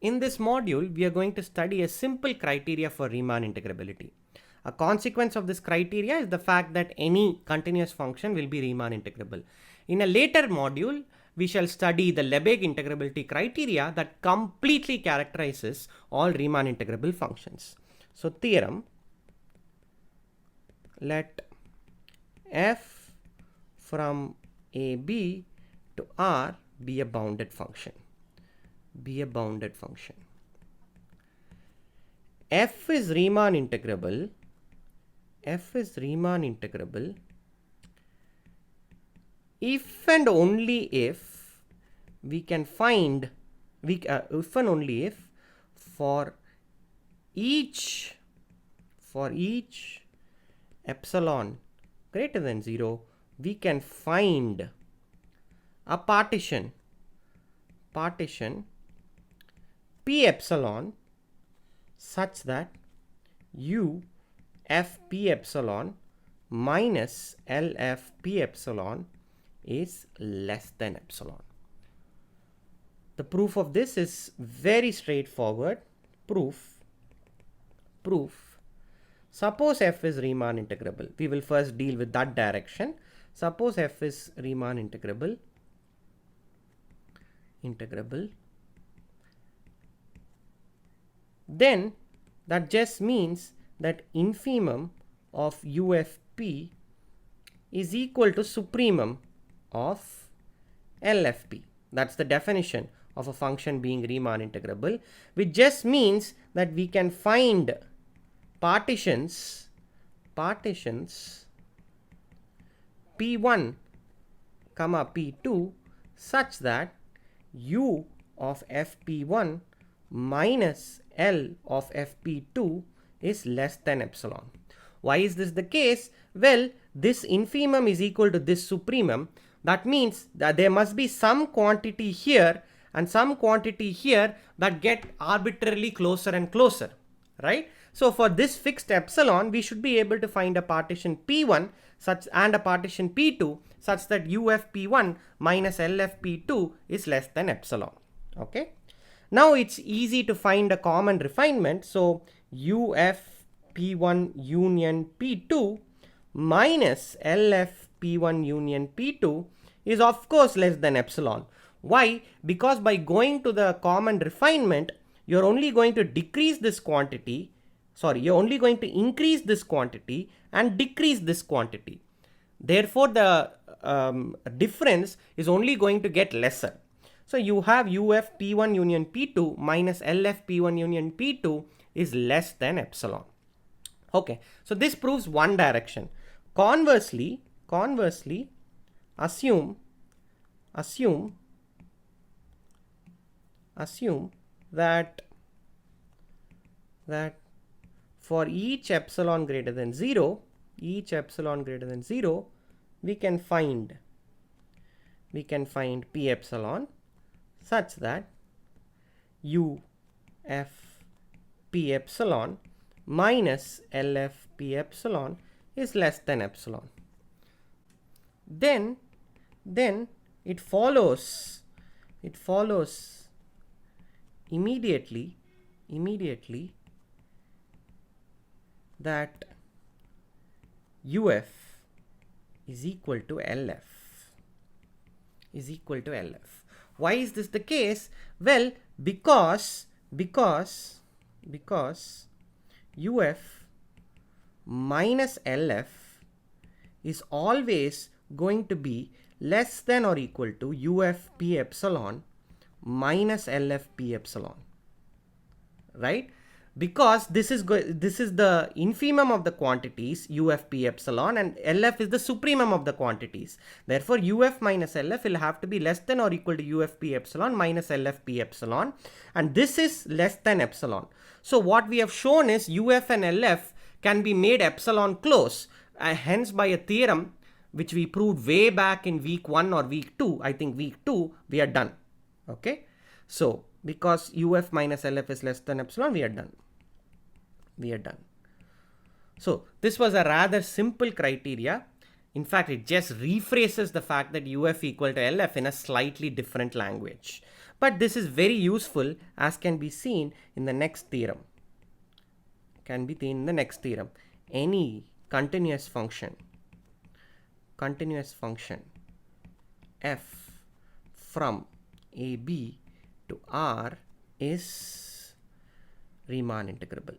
In this module, we are going to study a simple criteria for Riemann integrability. A consequence of this criteria is the fact that any continuous function will be Riemann integrable. In a later module, we shall study the Lebesgue integrability criteria that completely characterizes all Riemann integrable functions. So theorem, let f from AB to R be a bounded function. F is Riemann integrable. If and only if we can find, if and only if for each epsilon greater than 0, we can find a partition P epsilon such that U f P epsilon minus L f P epsilon is less than epsilon. The proof of this is very straightforward. Proof. Suppose f is Riemann integrable. We will first deal with that direction. Suppose f is Riemann integrable. Then that just means that infimum of UFP is equal to supremum of LFP. That's the definition of a function being Riemann integrable, which just means that we can find partitions P1, P2 such that U of FP1 minus L of FP2 is less than epsilon. Why is this the case? Well, this infimum is equal to this supremum. That means that there must be some quantity here and some quantity here that get arbitrarily closer and closer, right? So for this fixed epsilon, we should be able to find a partition P1 such and a partition P2 such that UFP1 minus LFP2 is less than epsilon. Okay. Now it's easy to find a common refinement. So UFP1 union P2 minus LFP1 union P2 is of course less than epsilon. Why? Because by going to the common refinement, you're only going to decrease this quantity. You're only going to increase this quantity and decrease this quantity. Therefore, the difference is only going to get lesser. So you have UF P1 union P2 minus LF P1 union P2 is less than epsilon. Okay, so this proves one direction. Conversely, assume that for each epsilon greater than 0, we can find P epsilon such that U f P epsilon minus LF P epsilon is less than epsilon. Then it follows immediately that UF is equal to LF. Why is this the case? Well, because UF minus LF is always going to be less than or equal to UF P epsilon minus LF P epsilon, right? Because this is the infimum of the quantities UF P epsilon and LF is the supremum of the quantities. Therefore, UF minus LF will have to be less than or equal to UF P epsilon minus LF P epsilon, and this is less than epsilon. So what we have shown is UF and LF can be made epsilon close, hence by a theorem which we proved way back in week 1 or week 2. I think week 2 we are done. Okay, so because UF minus LF is less than epsilon, we are done. So this was a rather simple criteria. In fact, it just rephrases the fact that UF equal to LF in a slightly different language. But this is very useful, as can be seen in the next theorem. Any continuous function f from AB to R is Riemann integrable.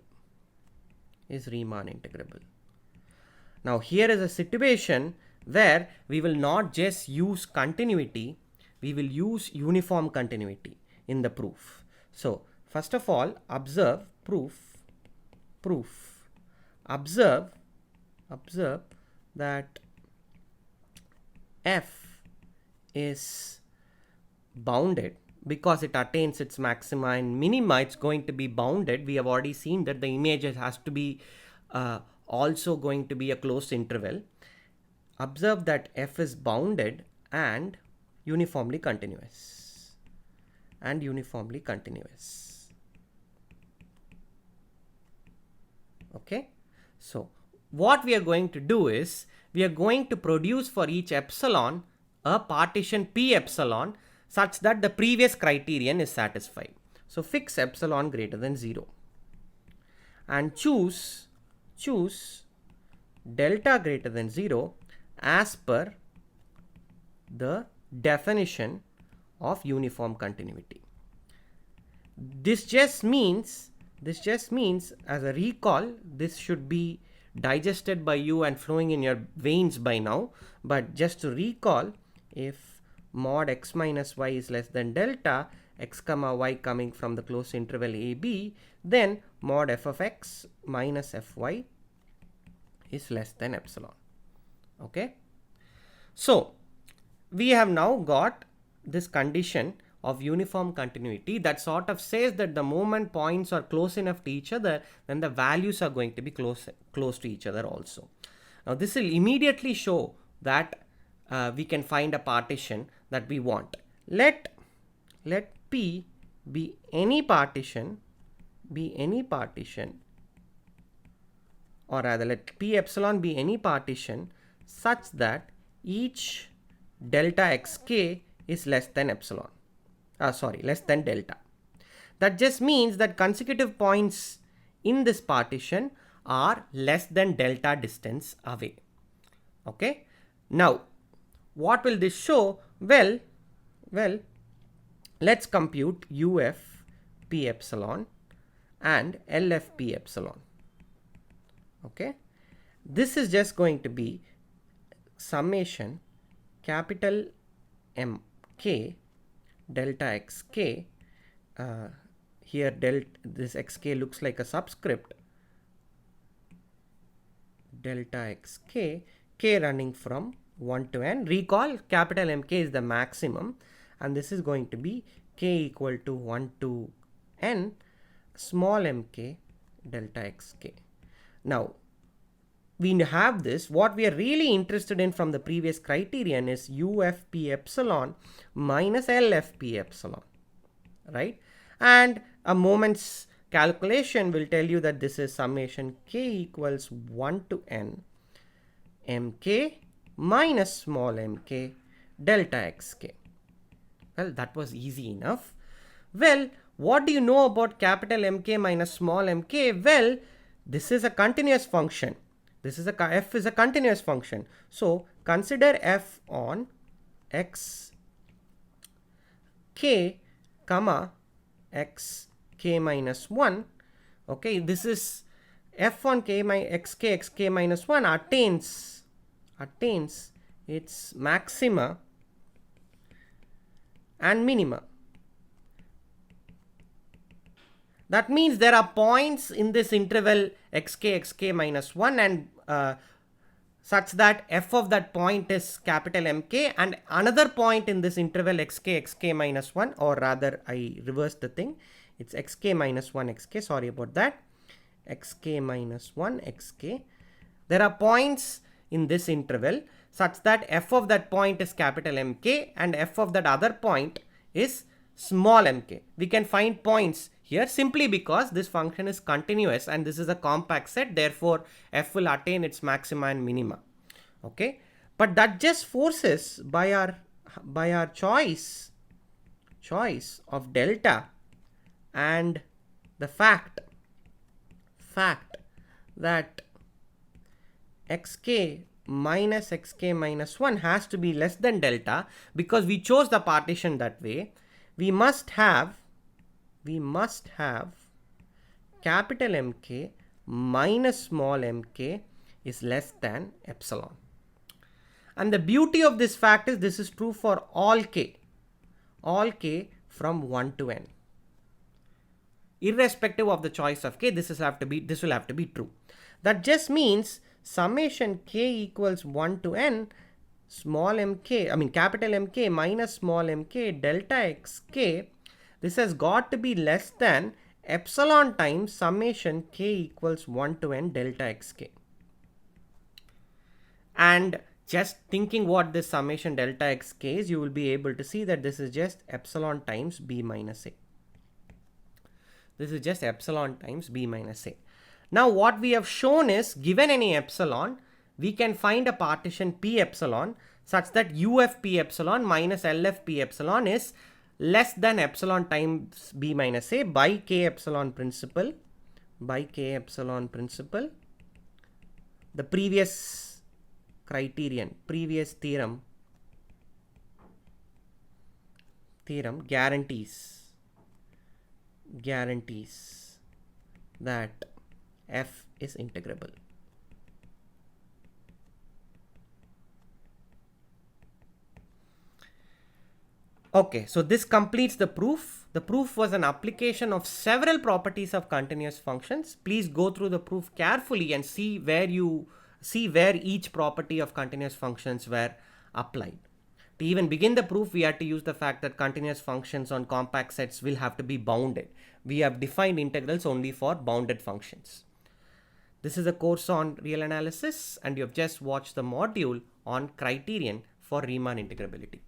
Now here is a situation where we will not just use continuity, we will use uniform continuity in the proof. So first of all, observe observe that f is bounded because it attains its maxima and minima. It's going to be bounded. We have already seen that the image has to be also going to be a closed interval. Observe that f is bounded and uniformly continuous. Okay, so what we are going to do is we are going to produce for each epsilon a partition p epsilon such that the previous criterion is satisfied. So fix epsilon greater than 0 and choose delta greater than 0 as per the definition of uniform continuity. This just means as a recall, this should be digested by you and flowing in your veins by now, but just to recall, if mod x minus y is less than delta, x comma y coming from the closed interval AB, then mod f of x minus fy is less than epsilon. Okay, so we have now got this condition of uniform continuity that sort of says that the moment points are close enough to each other, then the values are going to be close to each other also. Now this will immediately show that we can find a partition that we want. Let P be any partition, or rather let P epsilon be any partition such that each delta xk is less than epsilon. Less than delta. That just means that consecutive points in this partition are less than delta distance away. Okay. Now, what will this show? Well, let's compute UF P epsilon and LF P epsilon. Okay. This is just going to be summation capital MK delta xk. Here this xk looks like a subscript. Delta xk, k running from 1 to n. Recall, capital MK is the maximum, and this is going to be k equal to 1 to n, small mk delta xk. Now we have this. What we are really interested in from the previous criterion is UFP epsilon minus LFP epsilon, right? And a moment's calculation will tell you that this is summation k equals 1 to n mk minus small mk delta xk. Well, that was easy enough. Well, what do you know about capital MK minus small mk? Well, this is a continuous function. F is a continuous function. So consider f on x k comma x k minus 1. Okay, this is f on x k minus 1 attains its maxima and minima. That means there are points in this interval xk minus 1 and such that f of that point is capital MK, and another point in this interval xk minus 1, or rather I reversed the thing, it's xk minus 1 xk, sorry about that, xk minus 1 xk. There are points in this interval such that f of that point is capital MK and f of that other point is small mk. We can find points here simply because this function is continuous and this is a compact set, therefore f will attain its maxima and minima. Okay, but that just forces by our choice choice of delta and the fact that xk minus 1 has to be less than delta, because we chose the partition that way, we must have capital Mk minus small mk is less than epsilon. And the beauty of this fact is this is true for all k from 1 to n. Irrespective of the choice of k, this will have to be true. That just means summation k equals 1 to n capital Mk minus small mk delta xk, this has got to be less than epsilon times summation k equals 1 to n delta xk. And just thinking what this summation delta xk is, you will be able to see that this is just epsilon times b minus a. This is just epsilon times b minus a. Now what we have shown is, given any epsilon, we can find a partition p epsilon such that uf p epsilon minus lf p epsilon is less than epsilon times b minus a by k epsilon principle. The previous criterion, previous theorem guarantees that f is integrable. Okay, so this completes the proof. The proof was an application of several properties of continuous functions. Please go through the proof carefully and see where each property of continuous functions were applied. To even begin the proof, we had to use the fact that continuous functions on compact sets will have to be bounded. We have defined integrals only for bounded functions. This is a course on real analysis, and you have just watched the module on criterion for Riemann integrability.